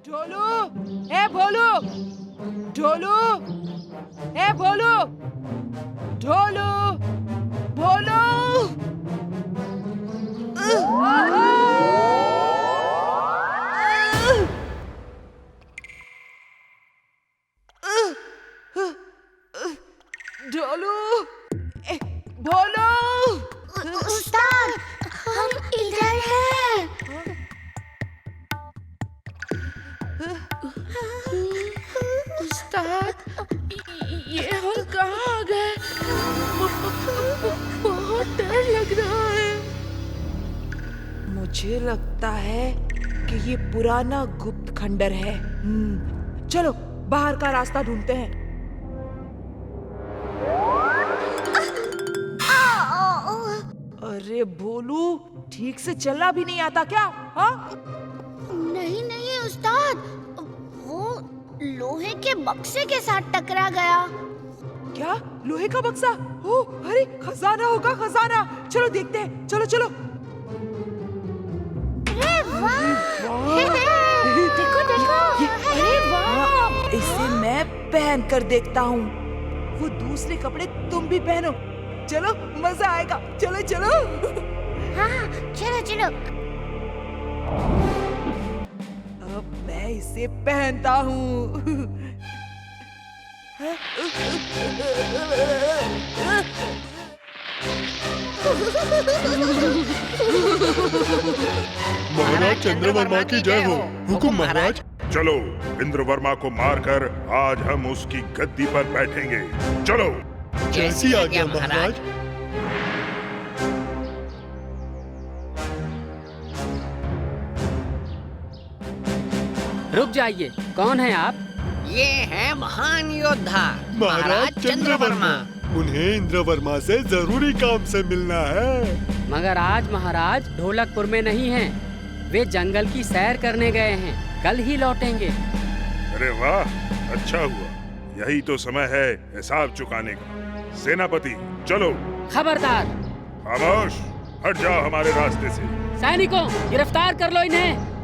ढोलू, ए भोलू, ढोलू, ए भोलू, ढोलू, भोलू। ढोलू, भोलू। उस्ताद, हम इधर हैं। उस्ताद, ये हम कहाँ आ गए? बहुत डर लग रहा है। मुझे लगता है कि ये पुराना गुप्त खंडर है। चलो बाहर का रास्ता ढूंढते हैं। अरे भोलू, ठीक से चलना भी नहीं आता क्या? हाँ? नहीं नहीं उस्ताद, वो लोहे के बक्से के साथ टकरा गया। क्या? लोहे का बक्सा? ओ, अरे खजाना होगा, खजाना। चलो देखते हैं, चलो चलो। अरे वाह! देखो देखो, अरे वाह! इसे मैं पहन कर देखता हूँ। वो दूसरे कपड़े तुम भी पहनो। चलो मजा आएगा। चलो चलो। हाँ, चलो चलो। अब मैं इसे पहनता हूँ। महाराज चंद्रवर्मा की जय हो। हुकुम महाराज। चलो इंद्रवर्मा को मारकर आज हम उसकी गद्दी पर बैठेंगे। चलो। जैसी आज्ञा महाराज। रुक जाइए, कौन है आप? ये है महान योद्धा महाराज चंद्रवर्मा। उन्हें इंद्रवर्मा से जरूरी काम से मिलना है। मगर आज महाराज ढोलकपुर में नहीं हैं। वे जंगल की सैर करने गए हैं, कल ही लौटेंगे। अरे वाह, अच्छा हुआ। यही तो समय है हिसाब चुकाने का। सेनापति चलो। खबरदार! खामोश, हट जाओ हमारे रास्ते से। सैनिकों, गिरफ्तार कर लो इन्हें।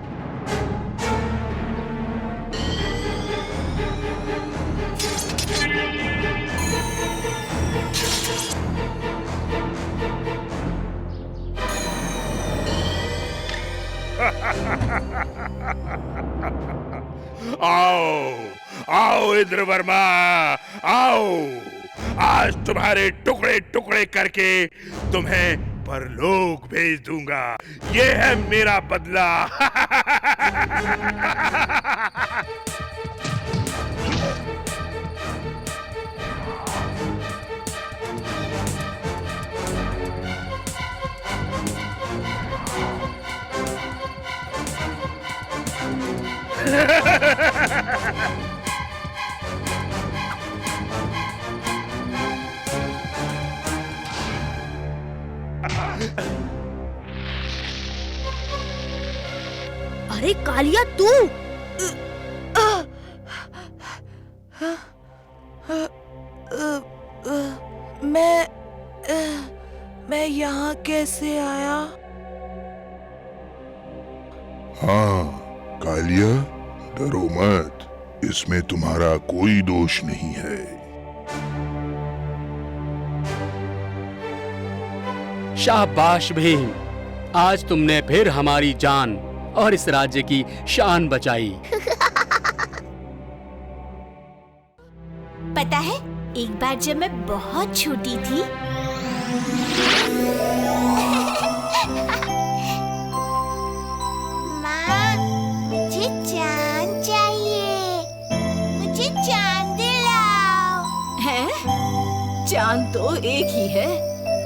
आओ आओ इंद्रवर्मा, आओ। आज तुम्हारे टुकड़े टुकड़े करके तुम्हें परलोक भेज दूंगा। ये है मेरा बदला। अरे कालिया, तू! मैं यहाँ कैसे आया? हाँ कालिया, डरो मत, इसमें तुम्हारा कोई दोष नहीं है। शाबाश भीम, आज तुमने फिर हमारी जान और इस राज्य की शान बचाई। पता है, एक बार जब मैं बहुत छोटी थी, माँ, मुझे चांद चाहिए, मुझे चांद दिलाओ। हैं? चांद तो एक ही है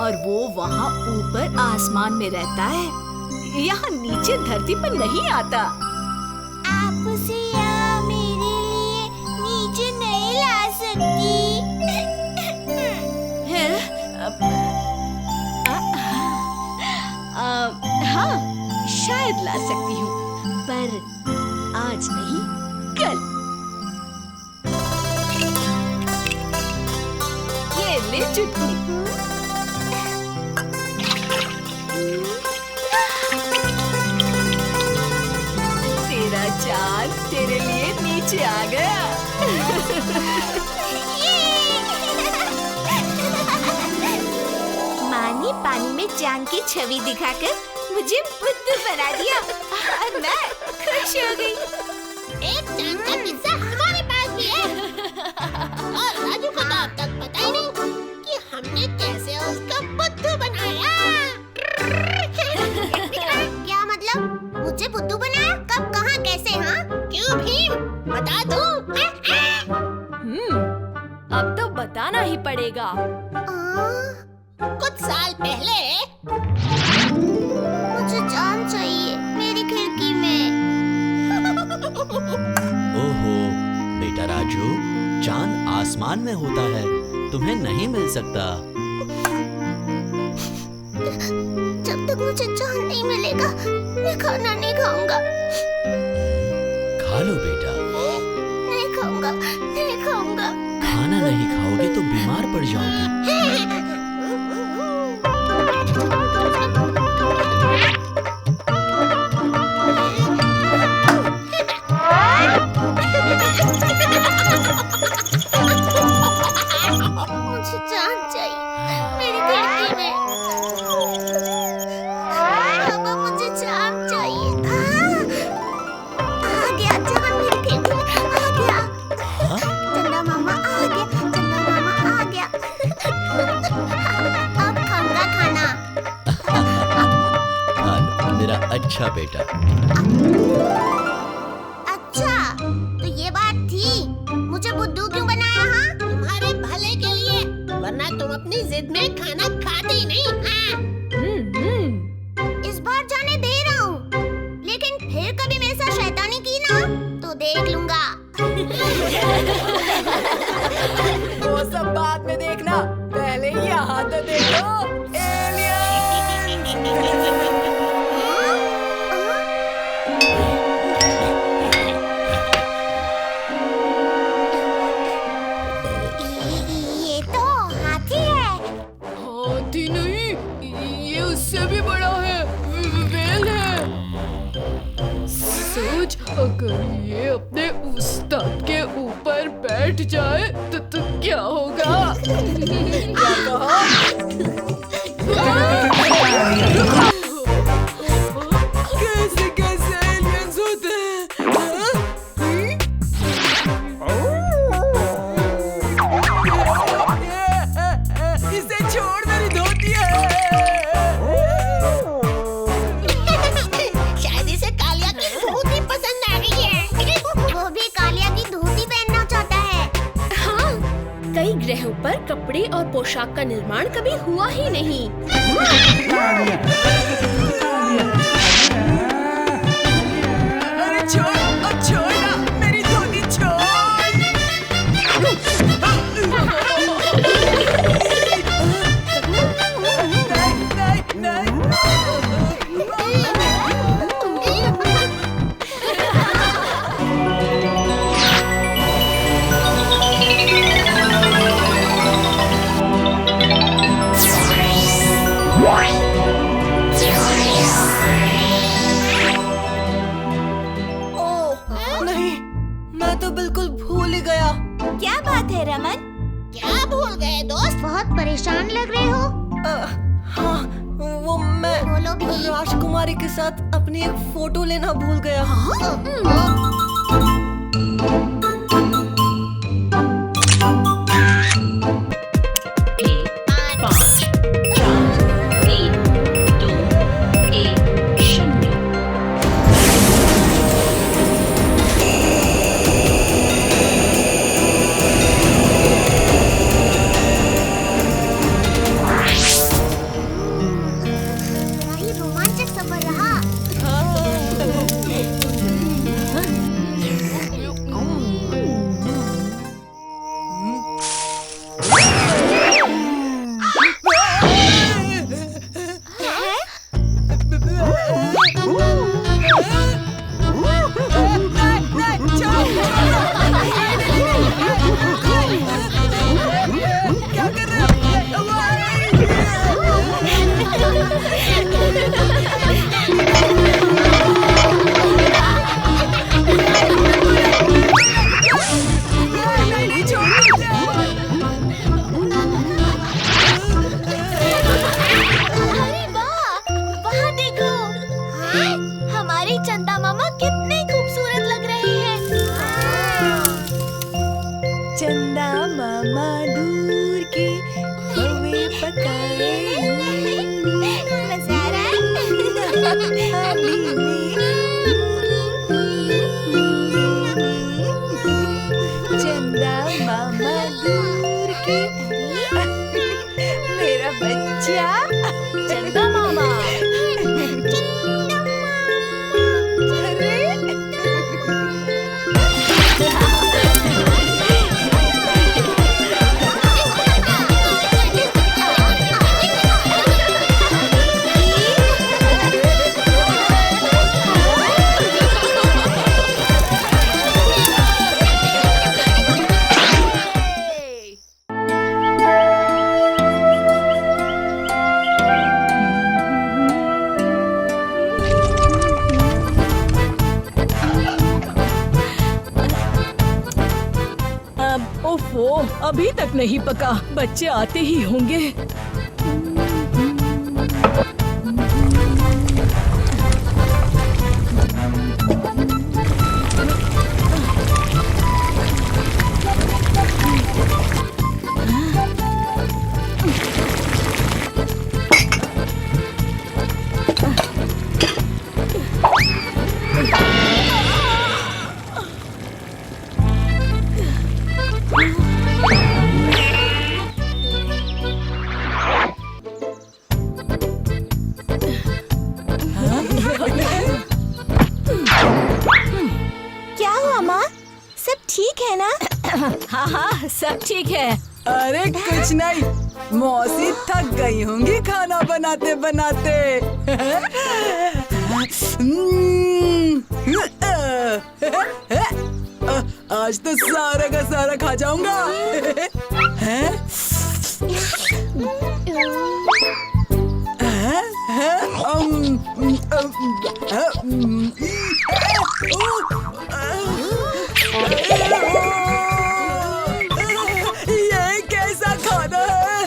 और वो वहाँ ऊपर आसमान में रहता है, यहाँ नीचे धरती पर नहीं आता। आप उसे यहाँ मेरे लिए नीचे नहीं ला सकती। हैं? हाँ, शायद ला सकती हूँ, पर आज नहीं, कल। ये ले चुटकी। तेरा चांद तेरे लिए नीचे आ गया। माँ ने पानी में चांद की छवि दिखाकर मुझे बुद्धू बना दिया और मैं खुश हो गई। एक चांद का किस्सा हमारे पास भी है और राजू को तो अब तक पता ही नहीं कि हमने कैसे उसका बुद्धू बनाया। क्या मतलब? मुझे बुद्धू बनाया? कब, कहाँ, कैसे? हाँ, क्यों भीम? बता दूं? अब तो बताना ही पड़ेगा। कुछ साल पहले मुझे चांद चाहिए मेरी खिड़की में। ओहो बेटा राजू, चांद आसमान में होता है, तुम्हें नहीं मिल सकता। जब तक मुझे चांद नहीं मिलेगा मैं खाना नहीं खाऊंगा। खा लो बेटा। नहीं खाऊंगा, नहीं खाऊंगा। खाना नहीं खाओगे तो बीमार पड़ जाओगी। मुझे चांद चाहिए मेरी खिड़की में। पापा मुझे चांद चाहिए। आ गया चांद मेरी खिड़की में, आ गया। चंदा मामा आ गया, चंदा मामा आ गया। अब खाऊंगा खाना। खा लो मेरा अच्छा बेटा। अच्छा तो ये बात थी। मुझे बुद्धू क्यों बनाया? हाँ, तुम्हारे भले के लिए, वरना तुम अपनी जिद में खाना खाती नहीं। हाँ। इस बार जाने दे रहा हूँ, लेकिन फिर कभी मेरे साथ शैतानी की ना तो देख लूंगा। वो सब बाद में देखना, पहले यहाँ तो देखो। ये तो हाथी है। हाथी नहीं, ये उससे भी बड़ा है, वेल है। सोच, अगर ये अपने उस्ताद के ऊपर बैठ जाए तो क्या होगा? क्या कहा? कैसे कैसे एलियंस होते हैं? इसे छोड़, मेरी धोती है। शायद इसे कालिया की धोती पसंद आ गई है। वो भी कालिया की धोती पहनना चाहता है। हाँ, कई ग्रहों पर कपड़े और पोशाक का निर्माण कभी हुआ ही नहीं। अरे छोड़, अब छोड़ ना, मेरी धोती छोड़। नहीं, नहीं, मैं तो बिल्कुल भूल ही गया। क्या बात है रमन? क्या भूल गए दोस्त? बहुत परेशान लग रहे हो। हाँ, वो मैं बोलो भी। राजकुमारी के साथ अपनी एक फोटो लेना भूल गया। बड़ा ही रोमांचक सफर रहा। चंदा मामा कितने खूबसूरत लग रहे हैं। चंदा मामा दूर के हमें पकाए मजा आ रहा है। थाली में। चंदा मामा दूर के मेरा बच्चा चंदा मामा ओफो, अभी तक नहीं पका। बच्चे आते ही होंगे। क्या हुआ माँ? सब ठीक है ना? हाँ हाँ, सब ठीक है। अरे कुछ नहीं, मौसी थक गई होंगी खाना बनाते बनाते। आज तो सारा का सारा खा जाऊंगा। ये कैसा खाना है?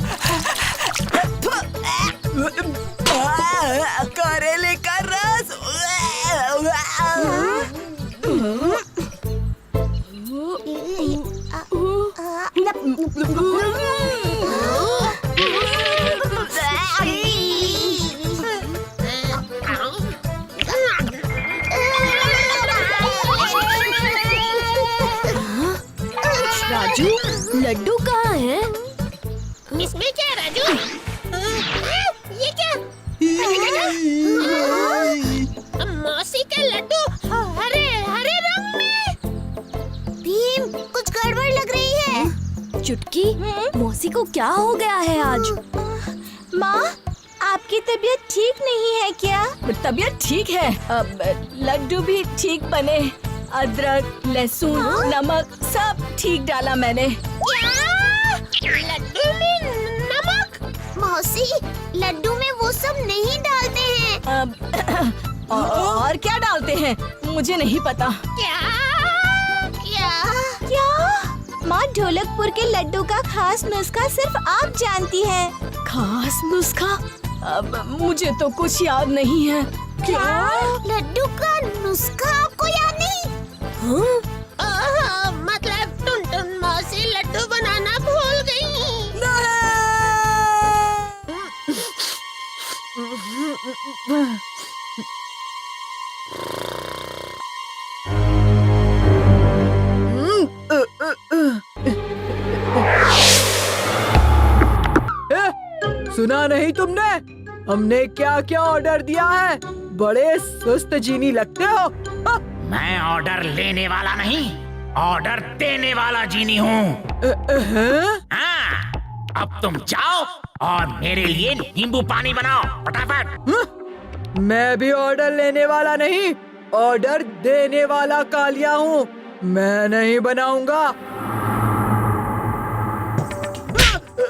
करेले का रस। राजू, लड्डू कहाँ है? इसमें क्या राजू? ये क्या? मौसी के लड्डू हरे हरे रंग में। भीम, कुछ गड़बड़ लग रही है। चुटकी, मौसी को क्या हो गया है आज? माँ, आपकी तबीयत ठीक नहीं है क्या? तबीयत ठीक है। अब लड्डू भी ठीक बने। अदरक, लहसुन, नमक सब ठीक डाला मैंने। क्या? लड्डू में नमक? मौसी, लड्डू में वो सब नहीं डालते हैं। और क्या डालते हैं? मुझे नहीं पता। क्या? क्या? क्या? माँ, ढोलकपुर के लड्डू का खास नुस्खा सिर्फ आप जानती हैं। खास नुस्खा? अब मुझे तो कुछ याद नहीं है। क्या? लड्डू का नुस्खा आपको याद नहीं? हाँ? मतलब टुनटुन मौसी लड्डू बनाना भूल गई। सुना नहीं तुमने? हमने क्या क्या ऑर्डर दिया है? बड़े सुस्त जीनी लगते हो। मैं ऑर्डर लेने वाला नहीं, ऑर्डर देने वाला जीनी हूँ। हाँ, अब तुम जाओ और मेरे लिए नींबू पानी बनाओ फटाफट। मैं भी ऑर्डर लेने वाला नहीं, ऑर्डर देने वाला कालिया हूँ। मैं नहीं बनाऊंगा।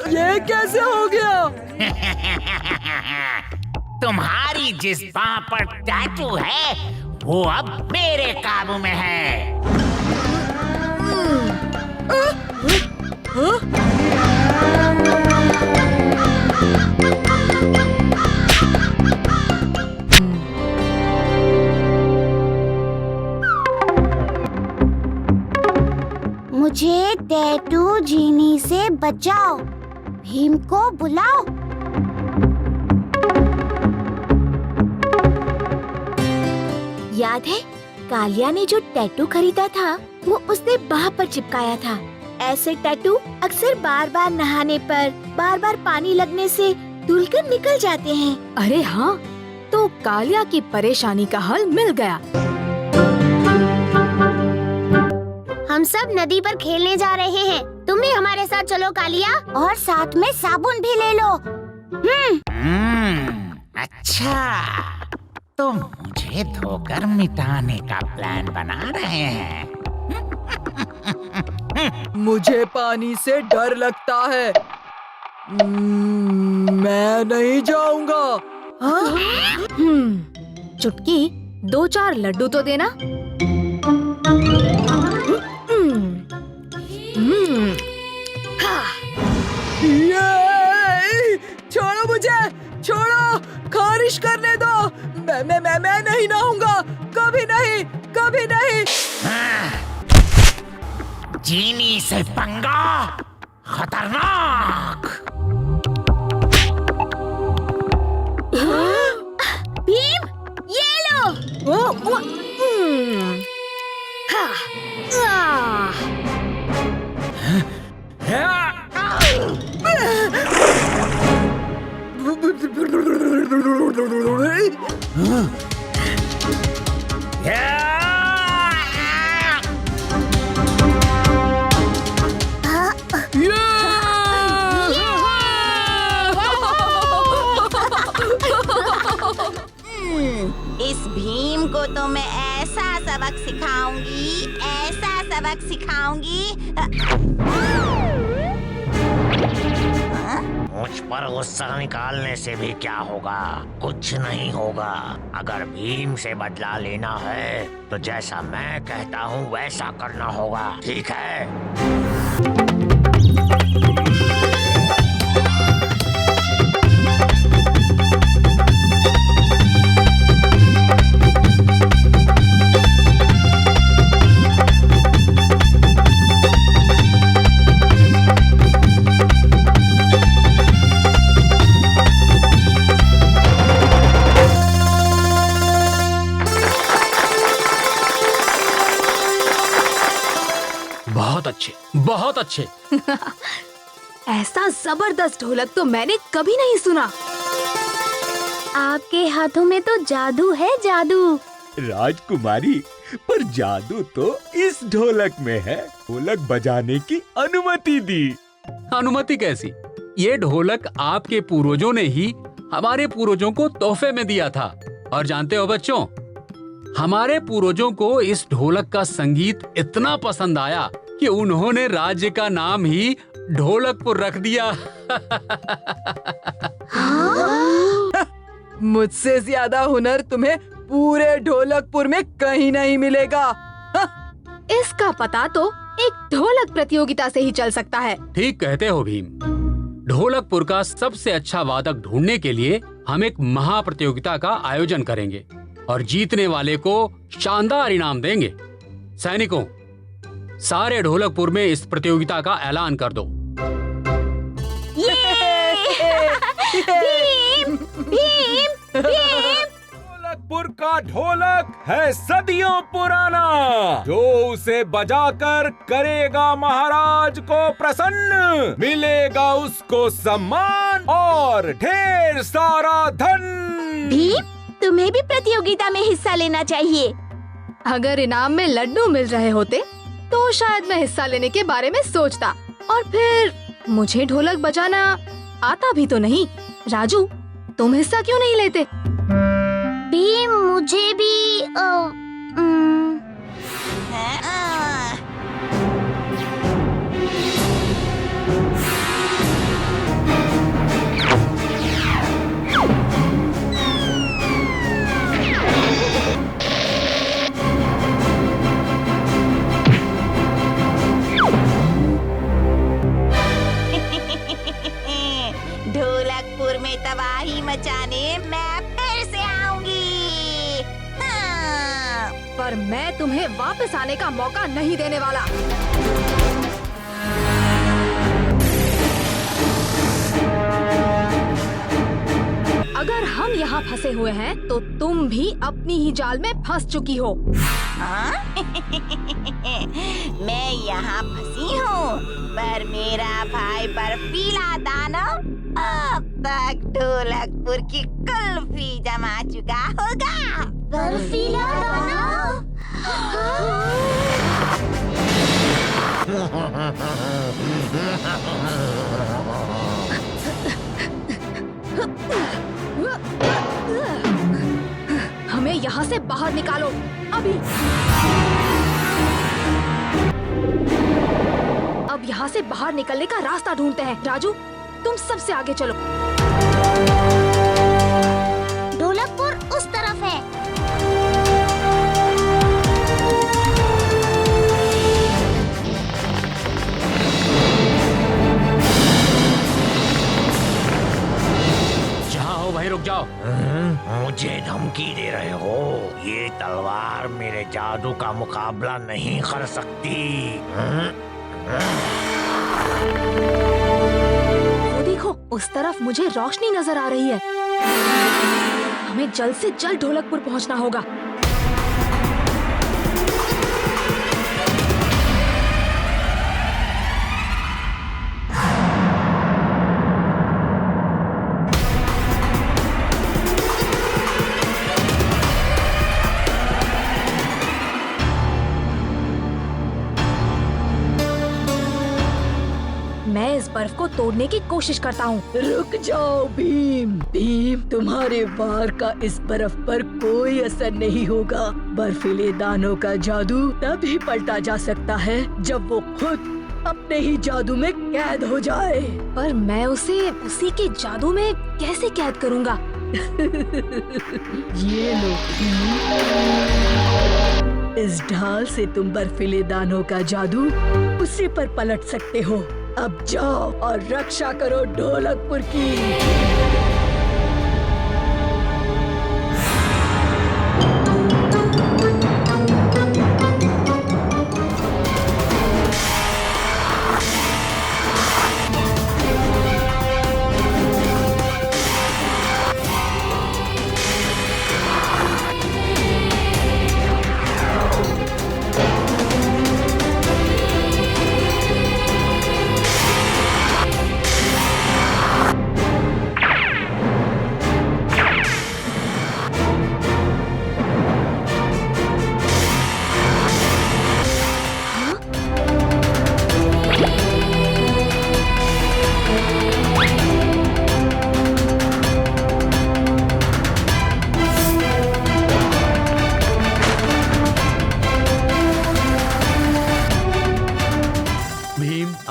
ये कैसे हो गया? तुम्हारी जिस बाह पर टैटू है वो अब मेरे काबू में है। मुझे टैटू जीनी से बचाओ। भीम को बुलाओ। याद है कालिया ने जो टैटू खरीदा था वो उसने बाह पर चिपकाया था। ऐसे टैटू अक्सर बार बार नहाने पर बार बार पानी लगने से धुलकर निकल जाते हैं। अरे हाँ, तो कालिया की परेशानी का हल मिल गया। हम सब नदी पर खेलने जा रहे हैं। तुम भी हमारे साथ चलो कालिया, और साथ में साबुन भी ले लो। अच्छा, तो मुझे धोकर मिटाने का प्लान बना रहे हैं। मुझे पानी से डर लगता है। मैं नहीं जाऊंगा। चुटकी 2-4 लड्डू तो देना। ये! छोड़ो मुझे, छोड़ो, खारिश करने दो। मैं नहीं नहाऊंगा, कभी नहीं, कभी नहीं। जीनी से पंगा खतरनाक। भीम, ये लो। इस भीम को तो मैं ऐसा सबक सिखाऊंगी। मुझ पर गुस्सा निकालने से भी क्या होगा? कुछ नहीं होगा। अगर भीम से बदला लेना है तो जैसा मैं कहता हूँ वैसा करना होगा, ठीक है? बहुत अच्छे। ऐसा जबरदस्त ढोलक तो मैंने कभी नहीं सुना। आपके हाथों में तो जादू है, जादू। राजकुमारी, पर जादू तो इस ढोलक में है। ढोलक बजाने की अनुमति दी। अनुमति कैसी? ये ढोलक आपके पूर्वजों ने ही हमारे पूर्वजों को तोहफे में दिया था। और जानते हो बच्चों, हमारे पूर्वजों को इस ढोलक का संगीत इतना पसंद आया कि उन्होंने राज्य का नाम ही ढोलकपुर रख दिया। मुझसे ज्यादा हुनर तुम्हें पूरे ढोलकपुर में कहीं नहीं मिलेगा। इसका पता तो एक ढोलक प्रतियोगिता से ही चल सकता है। ठीक कहते हो भीम। ढोलकपुर का सबसे अच्छा वादक ढूंढने के लिए हम एक महाप्रतियोगिता का आयोजन करेंगे और जीतने वाले को शानदार इनाम देंगे। सैनिकों, सारे ढोलकपुर में इस प्रतियोगिता का ऐलान कर दो। भीम, भीम, भीम। ढोलकपुर का ढोलक है सदियों पुराना, जो उसे बजाकर करेगा महाराज को प्रसन्न। मिलेगा उसको सम्मान और ढेर सारा धन। भीम, तुम्हें भी प्रतियोगिता में हिस्सा लेना चाहिए। अगर इनाम में लड्डू मिल रहे होते तो शायद मैं हिस्सा लेने के बारे में सोचता। और फिर मुझे ढोलक बजाना आता भी तो नहीं। राजू, तुम हिस्सा क्यों नहीं लेते? भीम, मुझे भी ढोलकपुर में तबाही मचाने मैं फिर से आऊंगी। हाँ। पर मैं तुम्हें वापस आने का मौका नहीं देने वाला। अगर हम यहाँ फंसे हुए हैं तो तुम भी अपनी ही जाल में फंस चुकी हो। हाँ? मैं यहाँ फंसी हूँ, पर मेरा भाई बर्फीला दानव अब तक ढोलकपुर की कुल्फी जमा चुका होगा। बर्फीला दानव? हमें यहाँ से बाहर निकालो अभी। अब यहाँ से बाहर निकलने का रास्ता ढूंढते हैं। राजू, तुम सबसे आगे चलो। ढोलकपुर उस तरफ है। जाओ भाई, रुक जाओ। मुझे धमकी दे रहे हो? ये तलवार मेरे जादू का मुकाबला नहीं कर सकती। वो देखो, उस तरफ मुझे रोशनी नजर आ रही है। हमें जल्द से जल्द ढोलकपुर पहुंचना होगा। मैं इस बर्फ को तोड़ने की कोशिश करता हूँ। रुक जाओ भीम। भीम, तुम्हारे वार का इस बर्फ पर कोई असर नहीं होगा। बर्फीले दानों का जादू तभी पलटा जा सकता है जब वो खुद अपने ही जादू में कैद हो जाए। पर मैं उसे उसी के जादू में कैसे कैद करूँगा? ये लो इस ढाल से तुम बर्फीले दानों का जादू उसी पर पलट सकते हो। अब जाओ और रक्षा करो ढोलकपुर की।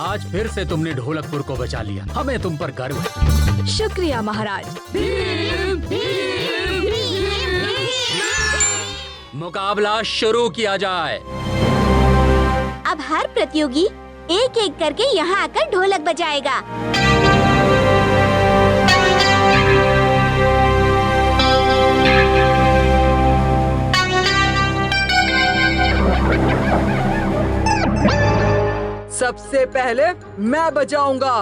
आज फिर से तुमने ढोलकपुर को बचा लिया। हमें तुम पर गर्व है। शुक्रिया महाराज। मुकाबला शुरू किया जाए। अब हर प्रतियोगी एक एक करके यहाँ आकर ढोलक बजाएगा। सबसे पहले मैं बजाऊंगा।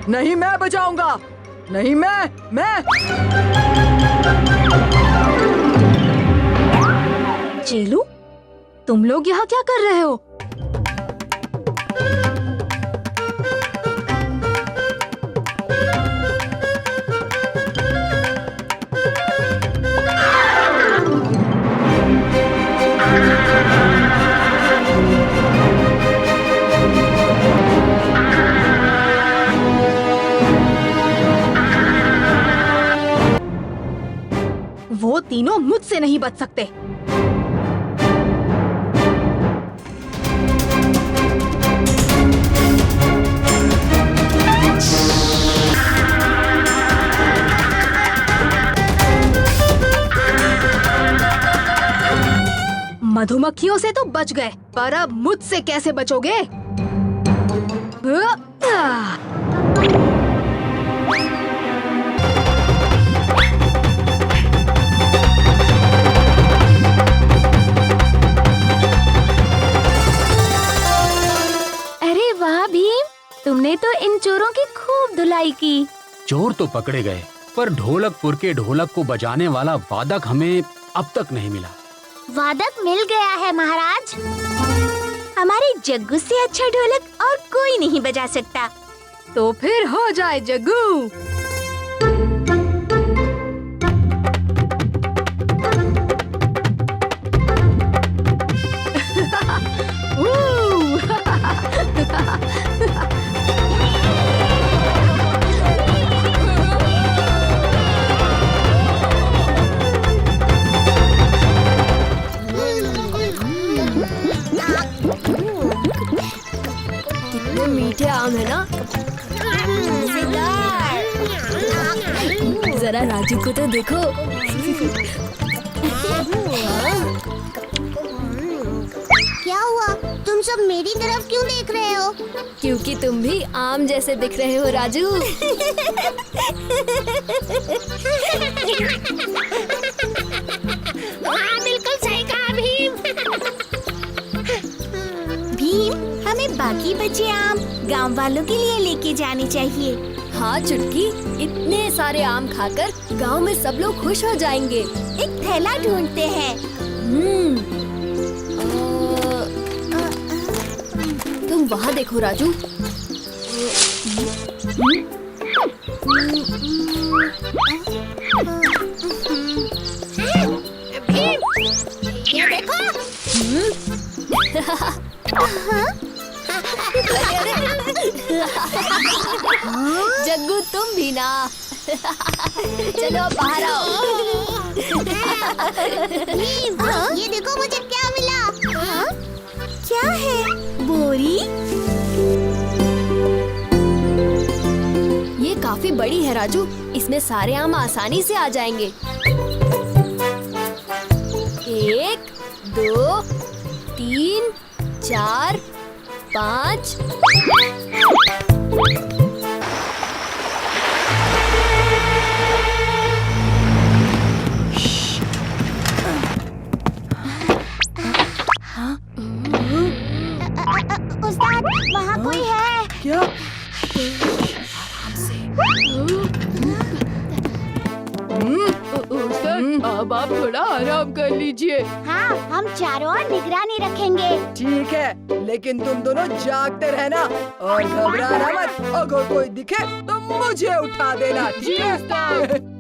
नहीं, मैं बजाऊंगा। नहीं, मैं। चेलू, तुम लोग यहाँ क्या कर रहे हो? वो तीनों मुझसे नहीं बच सकते। मधुमक्खियों से तो बच गए, पर अब मुझसे कैसे बचोगे? धुलाई की। चोर तो पकड़े गए, पर ढोलकपुर के ढोलक को बजाने वाला वादक हमें अब तक नहीं मिला। वादक मिल गया है महाराज। हमारे जग्गू से अच्छा ढोलक और कोई नहीं बजा सकता। तो फिर हो जाए जग्गू। कितने मीठे आम है ना। जरा राजू को तो देखो। क्या हुआ? तुम सब मेरी तरफ क्यों देख रहे हो? क्योंकि तुम भी आम जैसे दिख रहे हो राजू। हाँ, बिल्कुल सही कहा भीम। भीम, हमें बाकी बचे आम गांव वालों के लिए लेके जाने चाहिए। हाँ चुटकी, इतने सारे आम खाकर गांव में सब लोग खुश हो जाएंगे। एक थैला ढूंढते हैं। तुम वहाँ देखो राजू। ये देखो। जग्गू तुम भी ना। चलो अब बाहर आओ। ये देखो मुझे क्या मिला। क्या है? बोरी? ये काफी बड़ी है राजू, इसमें सारे आम आसानी से आ जाएंगे। 1, 2, 3, 4, 5। उस्ताद, वहाँ कोई है? क्या? उस्ताद, अब आप थोड़ा आराम कर लीजिए। हाँ, हम चारों ओर निगरानी रखेंगे। ठीक है, लेकिन तुम दोनों जागते रहना और घबराना मत। अगर कोई दिखे तो मुझे उठा देना, ठीक है उस्ताद?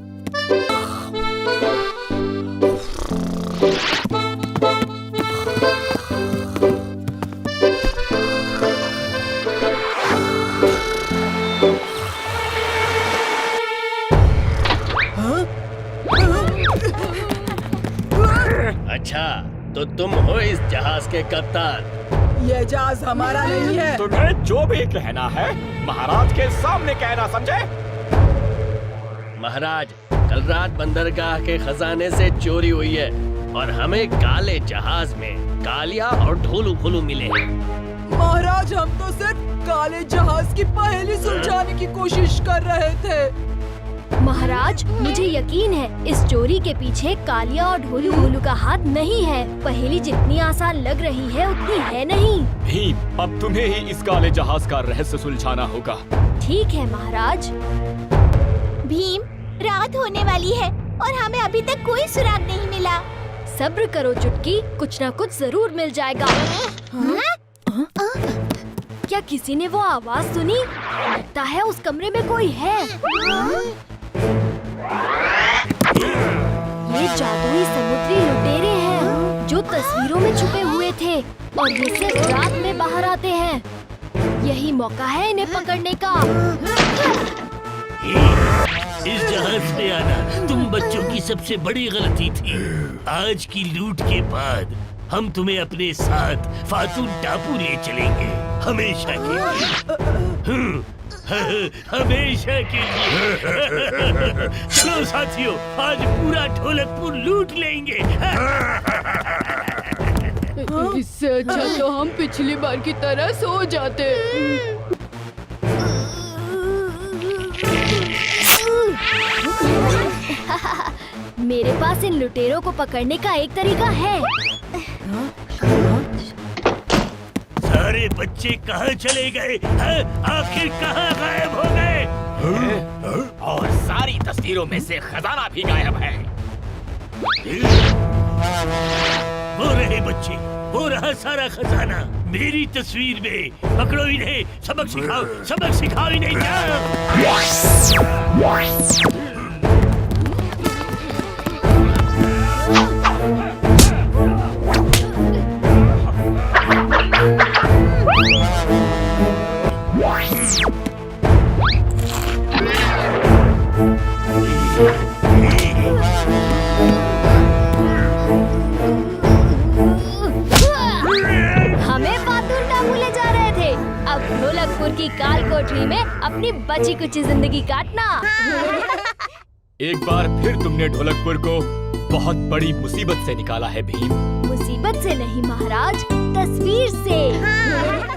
अच्छा, तो तुम हो इस जहाज के कप्तान। ये जहाज हमारा नहीं है। तुम्हें जो भी कहना है महाराज के सामने कहना, समझे? महाराज, कल रात बंदरगाह के खजाने से चोरी हुई है और हमें काले जहाज में कालिया और ढोलू भोलू मिले हैं। महाराज, हम तो सिर्फ काले जहाज की पहेली सुलझाने की कोशिश कर रहे थे। महाराज, मुझे यकीन है इस चोरी के पीछे कालिया और ढोलू भोलू का हाथ नहीं है। पहेली जितनी आसान लग रही है उतनी है नहीं। भीम, अब तुम्हें ही इस काले जहाज का रहस्य सुलझाना होगा। ठीक है महाराज। भीम, रात होने वाली है और हमें अभी तक कोई सुराग नहीं मिला। सब्र करो चुटकी, कुछ न कुछ जरूर मिल जाएगा। क्या किसी ने वो आवाज सुनी? लगता है उस कमरे में कोई है। ये जादुई समुद्री लुटेरे हैं जो तस्वीरों में छुपे हुए थे और ये सिर्फ रात में बाहर आते हैं। यही मौका है इन्हें पकड़ने का। इस जहाज में आना तुम बच्चों की सबसे बड़ी गलती थी। आज की लूट के बाद हम तुम्हें अपने साथ फातून टापू ले चलेंगे, हमेशा के लिए। हमेशा के लिए। चलो साथियों, आज पूरा ढोलकपुर लूट लेंगे। इससे अच्छा तो हम पिछली बार की तरह सो जाते। मेरे पास इन लुटेरों को पकड़ने का एक तरीका है। सारे बच्चे कहाँ चले गए? आखिर कहाँ गायब हो गए? और सारी तस्वीरों में से खजाना भी गायब है। वो रहे बच्चे, वो रहा सारा खजाना मेरी तस्वीर में। पकड़ो इन्हें, सबक सिखाओ इन्हें। हमें फातून टापू ले जा रहे थे, अब ढोलकपुर की काल कोठरी में अपनी बची कुची जिंदगी काटना। एक बार फिर तुमने ढोलकपुर को बहुत बड़ी मुसीबत से निकाला है भीम। मुसीबत से नहीं महाराज, तस्वीर से।